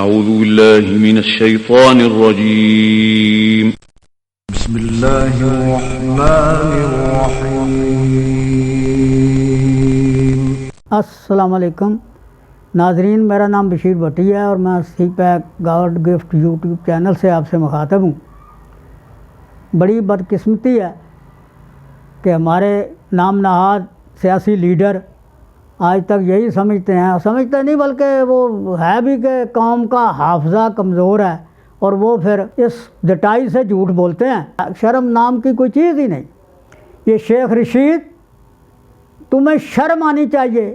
أعوذ بالله من الشيطان الرجيم. بسم الله الرحمن الرحیم. السلام علیکم ناظرین، میرا نام بشیر بھٹی ہے اور میں سی پیک گاڈ گفٹ یوٹیوب چینل سے آپ سے مخاطب ہوں. بڑی بدقسمتی ہے کہ ہمارے نام نہاد سیاسی لیڈر آج تک یہی سمجھتے نہیں بلکہ وہ ہے بھی کہ قوم کا حافظہ کمزور ہے اور وہ پھر اس ڈٹائی سے جھوٹ بولتے ہیں. شرم نام کی کوئی چیز ہی نہیں. یہ شیخ رشید، تمہیں شرم آنی چاہیے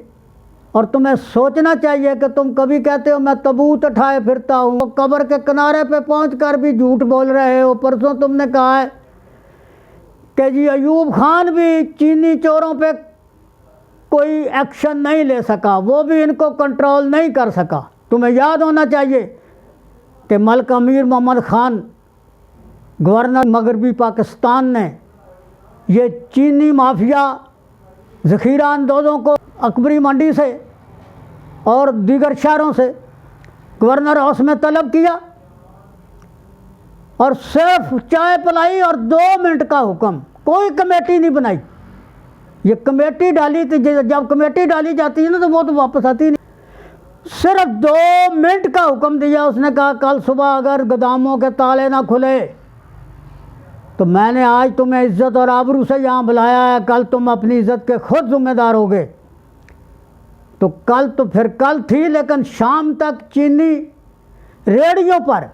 اور تمہیں سوچنا چاہیے کہ تم کبھی کہتے ہو میں تابوت اٹھائے پھرتا ہوں، قبر کے کنارے پہ پہنچ کر بھی جھوٹ بول رہے ہو. پرسوں تم نے کہا ہے کہ جی ایوب خان بھی چینی چوروں پہ کوئی ایکشن نہیں لے سکا، وہ بھی ان کو کنٹرول نہیں کر سکا. تمہیں یاد ہونا چاہیے کہ ملک امیر محمد خان گورنر مغربی پاکستان نے یہ چینی مافیا ذخیرہ اندوزوں کو اکبری منڈی سے اور دیگر شہروں سے گورنر ہاؤس میں طلب کیا اور صرف چائے پلائی اور 2 منٹ کا حکم، کوئی کمیٹی نہیں بنائی. یہ کمیٹی ڈالی تھی، جب کمیٹی ڈالی جاتی ہے نا تو وہ تو واپس آتی نہیں. صرف 2 منٹ کا حکم دیا. اس نے کہا کل صبح اگر گوداموں کے تالے نہ کھلے تو میں نے آج تمہیں عزت اور آبرو سے یہاں بلایا ہے، کل تم اپنی عزت کے خود ذمہ دار ہوگے. تو کل تو پھر کل تھی، لیکن شام تک چینی ریڑھیوں پر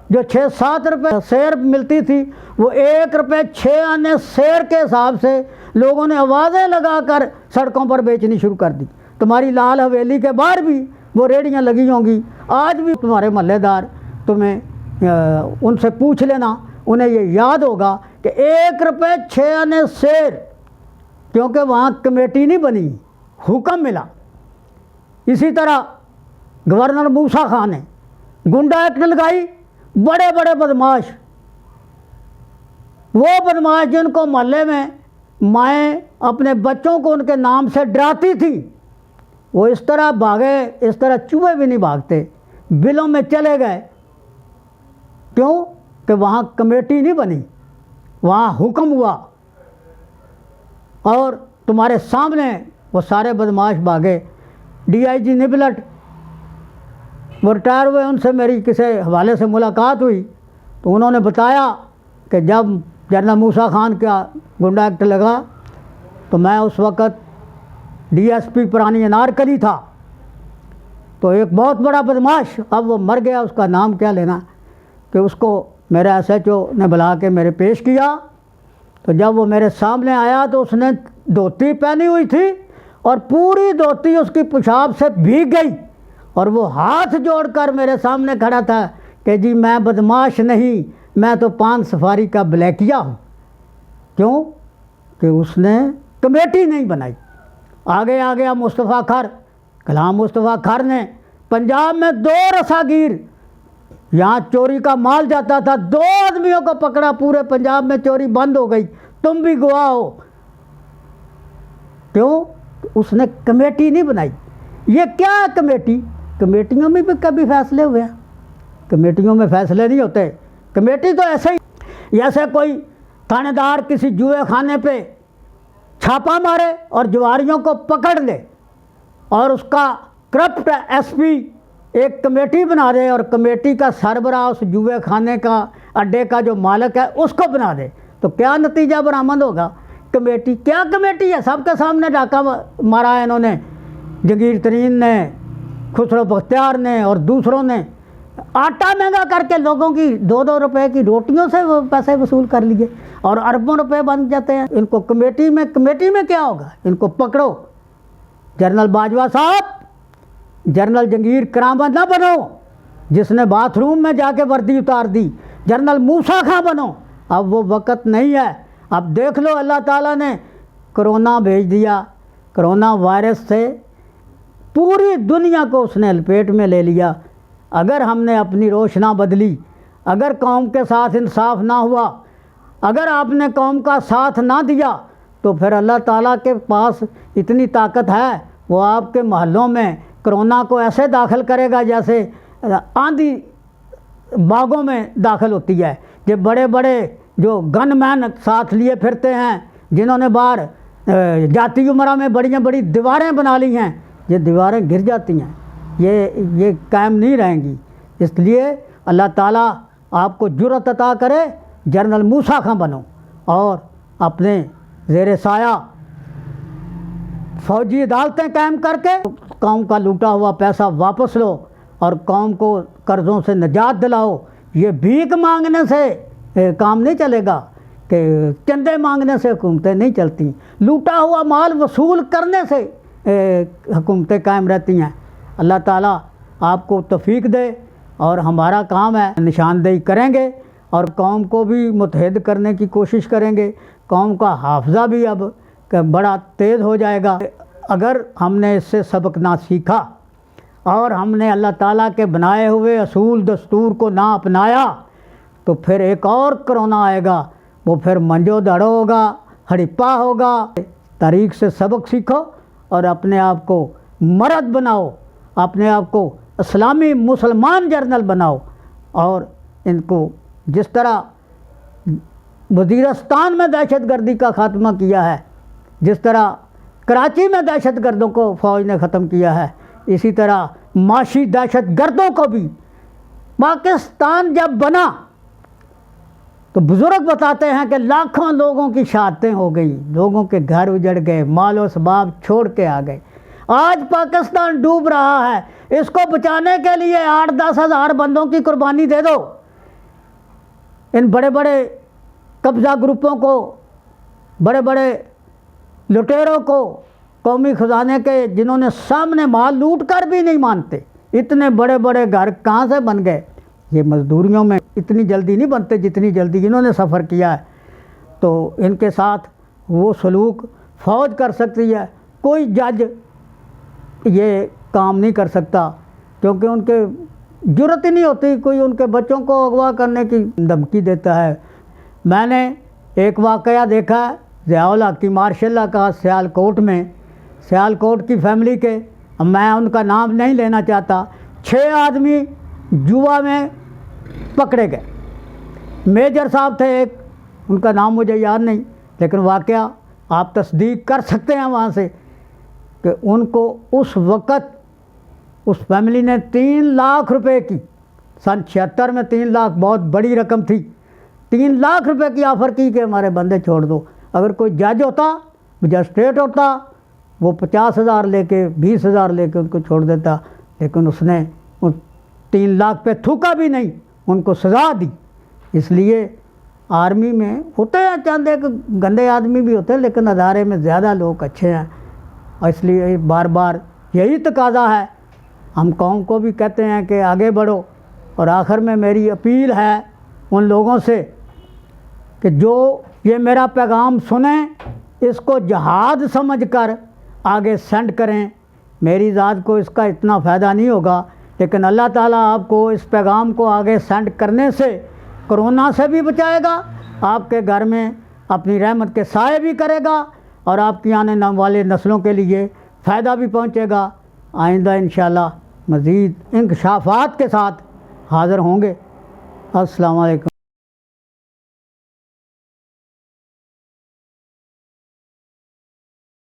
جو 6-7 روپے سیر ملتی تھی وہ 1 روپے 6 آنے سیر کے حساب سے لوگوں نے آوازیں لگا کر سڑکوں پر بیچنی شروع کر دی. تمہاری لال حویلی کے باہر بھی وہ ریڑھیاں لگی ہوں گی. آج بھی تمہارے محلے دار تمہیں ان سے پوچھ لینا، انہیں یہ یاد ہوگا کہ 1 روپے 6 آنے سیر، کیونکہ وہاں کمیٹی نہیں بنی، حکم ملا. اسی طرح گورنر موسیٰ خان نے گنڈا ایکٹ لگائی. بڑے بڑے بدماش، وہ بدماش جن کو محلے میں مائیں اپنے بچوں کو ان کے نام سے ڈراتی تھی، وہ اس طرح بھاگے، اس طرح چوہے بھی نہیں بھاگتے، بلوں میں چلے گئے. کیوں کہ وہاں کمیٹی نہیں بنی، وہاں حکم ہوا اور تمہارے سامنے وہ سارے بدماش بھاگے. DIG نبلٹ وہ ریٹائر ہوئے، ان سے میری کسی حوالے سے ملاقات ہوئی تو انہوں نے بتایا کہ جب جنرل موسیٰ خان کا گنڈا ایکٹ لگا تو میں اس وقت DSP پرانی انارکلی تھا. تو ایک بہت بڑا بدماش، اب وہ مر گیا، اس کا نام کیا لینا، کہ اس کو میرا SHO نے بلا کے میرے پیش کیا. تو جب وہ میرے سامنے آیا تو اس نے دھوتی پہنی ہوئی تھی اور پوری دھوتی اس کی پیشاب سے بھیگ گئی اور وہ ہاتھ جوڑ کر میرے سامنے کھڑا تھا کہ جی میں بدماش نہیں، میں تو پان سفاری کا بلیکیا ہوں. کیوں کہ اس نے کمیٹی نہیں بنائی. آگے آ گیا مصطفیٰ کھر، غلام مصطفیٰ کھر نے پنجاب میں 2 رساگیر، یہاں چوری کا مال جاتا تھا، 2 آدمیوں کو پکڑا، پورے پنجاب میں چوری بند ہو گئی. تم بھی گواہ ہو. کیوں؟ اس نے کمیٹی نہیں بنائی. یہ کیا ہے کمیٹی؟ کمیٹیوں میں بھی کبھی فیصلے ہوئے ہیں؟ کمیٹیوں میں فیصلے نہیں ہوتے. کمیٹی تو ایسے ہی جیسے کوئی تھانے دار کسی جوئے خانے پہ چھاپا مارے اور جواریوں کو پکڑ لے اور اس کا کرپٹ SP ایک کمیٹی بنا دے اور کمیٹی کا سربراہ اس جوئے خانے کا اڈے کا جو مالک ہے اس کو بنا دے، تو کیا نتیجہ برآمد ہوگا؟ کمیٹی کیا کمیٹی ہے؟ سب کے سامنے ڈاکہ مارا ہے انہوں نے، جگیر ترین نے، خسرو بختیار نے اور دوسروں نے. آٹا مہنگا کر کے لوگوں کی 2-2 روپے کی روٹیوں سے وہ پیسے وصول کر لیے اور اربوں روپے بن جاتے ہیں. ان کو کمیٹی میں کیا ہوگا؟ ان کو پکڑو. جنرل باجوہ صاحب، جنرل جنگیر کرامت نہ بنو جس نے باتھ روم میں جا کے وردی اتار دی. جنرل موسیٰ خان بنو. اب وہ وقت نہیں ہے. اب دیکھ لو اللہ تعالیٰ نے کرونا بھیج دیا. کرونا وائرس سے پوری دنیا کو اس نے لپیٹ میں لے لیا. اگر ہم نے اپنی روش نہ بدلی، اگر قوم کے ساتھ انصاف نہ ہوا، اگر آپ نے قوم کا ساتھ نہ دیا تو پھر اللہ تعالیٰ کے پاس اتنی طاقت ہے، وہ آپ کے محلوں میں کرونا کو ایسے داخل کرے گا جیسے آندھی باغوں میں داخل ہوتی ہے. یہ بڑے بڑے جو گن مین ساتھ لیے پھرتے ہیں، جنہوں نے باہر جاتی عمرہ میں بڑی دیواریں بنا لی ہیں، یہ دیواریں گر جاتی ہیں، یہ قائم نہیں رہیں گی. اس لیے اللہ تعالیٰ آپ کو جرأت عطا کرے، جنرل موسیٰ خاں بنو اور اپنے زیر سایہ فوجی عدالتیں قائم کر کے قوم کا لوٹا ہوا پیسہ واپس لو اور قوم کو قرضوں سے نجات دلاؤ. یہ بھیک مانگنے سے کام نہیں چلے گا، کہ چندے مانگنے سے حکومتیں نہیں چلتی. لوٹا ہوا مال وصول کرنے سے حکومتیں قائم رہتی ہیں. اللہ تعالیٰ آپ کو توفیق دے، اور ہمارا کام ہے نشاندہی کریں گے اور قوم کو بھی متحد کرنے کی کوشش کریں گے. قوم کا حافظہ بھی اب بڑا تیز ہو جائے گا. اگر ہم نے اس سے سبق نہ سیکھا اور ہم نے اللہ تعالیٰ کے بنائے ہوئے اصول دستور کو نہ اپنایا تو پھر ایک اور کرونا آئے گا، وہ پھر منجو دڑو ہوگا، ہڑپا ہوگا. تاریخ سے سبق سیکھو اور اپنے آپ کو مرد بناؤ، اپنے آپ کو اسلامی مسلمان جرنل بناؤ. اور ان کو جس طرح وزیرستان میں دہشت گردی کا خاتمہ کیا ہے، جس طرح کراچی میں دہشت گردوں کو فوج نے ختم کیا ہے، اسی طرح معاشی دہشت گردوں کو بھی. پاکستان جب بنا تو بزرگ بتاتے ہیں کہ لاکھوں لوگوں کی شہادتیں ہو گئی، لوگوں کے گھر اجڑ گئے، مال و اسباب چھوڑ کے آ گئے. آج پاکستان ڈوب رہا ہے، اس کو بچانے کے لیے 8-10 ہزار بندوں کی قربانی دے دو. ان بڑے بڑے قبضہ گروپوں کو، بڑے بڑے لٹیروں کو، قومی خزانے کے جنہوں نے سامنے مال لوٹ کر بھی نہیں مانتے، اتنے بڑے بڑے گھر کہاں سے بن گئے؟ یہ مزدوریوں میں اتنی جلدی نہیں بنتے جتنی جلدی انہوں نے سفر کیا ہے. تو ان کے ساتھ وہ سلوک فوج کر سکتی ہے، کوئی جج یہ کام نہیں کر سکتا، کیونکہ ان کے جرأت ہی نہیں ہوتی. کوئی ان کے بچوں کو اغوا کرنے کی دھمکی دیتا ہے. میں نے ایک واقعہ دیکھا ہے ضیاء الحق کی مارشاء اللہ کا سیالکوٹ میں، سیالکوٹ کی فیملی کے، میں ان کا نام نہیں لینا چاہتا، 6 آدمی جوا میں پکڑے گئے. میجر صاحب تھے ایک، ان کا نام مجھے یاد نہیں، لیکن واقعہ آپ تصدیق کر سکتے ہیں وہاں سے کہ ان کو اس وقت اس فیملی نے 3 لاکھ روپے کی، سن 76 میں 3 لاکھ بہت بڑی رقم تھی، 3 لاکھ روپے کی آفر کی کہ ہمارے بندے چھوڑ دو. اگر کوئی جج ہوتا، مجسٹریٹ ہوتا، وہ 50,000 لے کے 20,000 لے کے ان کو چھوڑ دیتا، لیکن اس نے ان 3 لاکھ پہ تھوکا بھی نہیں، ان کو سزا دی. اس لیے آرمی میں ہوتے ہیں چند ایک گندے آدمی بھی ہوتے ہیں، لیکن ادارے میں زیادہ لوگ اچھے ہیں. اور اس لیے بار بار یہی تقاضا ہے. ہم قوم کو بھی کہتے ہیں کہ آگے بڑھو. اور آخر میں میری اپیل ہے ان لوگوں سے کہ جو یہ میرا پیغام سنیں، اس کو جہاد سمجھ کر آگے سینڈ کریں. میری ذات کو اس کا اتنا فائدہ نہیں ہوگا، لیکن اللہ تعالیٰ آپ کو اس پیغام کو آگے سینڈ کرنے سے کرونا سے بھی بچائے گا، آپ کے گھر میں اپنی رحمت کے سائے بھی کرے گا، اور آپ کی آنے والے نسلوں کے لیے فائدہ بھی پہنچے گا. آئندہ انشاءاللہ مزید انکشافات کے ساتھ حاضر ہوں گے. السلام علیکم.